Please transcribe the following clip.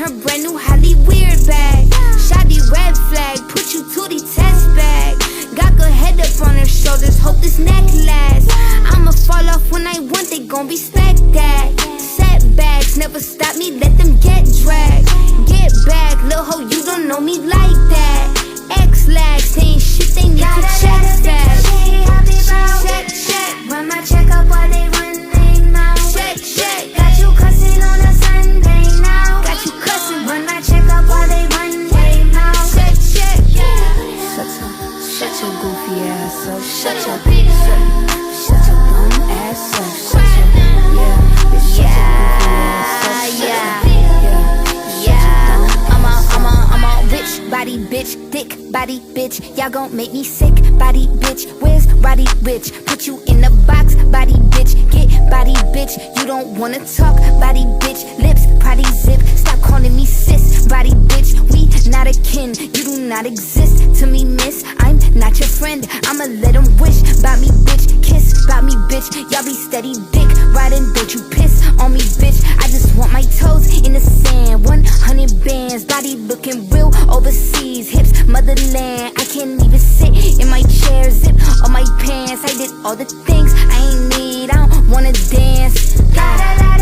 her brand new Hollyweird bag. Shawty red flag, put you to the test bag. Got good head up on her shoulders, hope this neck lasts. I'ma fall off when I want, they gon' respect that. Setbacks never stop me, let them get dragged. Get back, lil' ho, you don't know me like that. X-lags, they ain't shit, they need to check back. Check, check, Run my check up while they run their mouth. check, check. Got you cussing on a Sunday now. Got you cussing, Run my check up while they run their mouth. check, check. Shut your goofy ass up. Shut your dumb ass up. Shut your I'm a rich body bitch, thick body bitch. Y'all gon' make me sick body bitch. Where's Roddy Rich? Put you in a box, body bitch. Get body bitch. You don't wanna talk, body bitch. Lips, potty zip. Stop calling me sis, body bitch. We not akin. You do not exist to me, miss. I'm not your friend. I'ma let 'em wish about me, bitch. Kiss about me, bitch. Y'all be steady dick riding, don't you piss on me, bitch. I just want my toes in the sand. 100 bands, body looking real overseas. Hips, motherland. I can't even sit in my chair. Zip on my pants. I did all the things I ain't need. I don't wanna dance. La la la.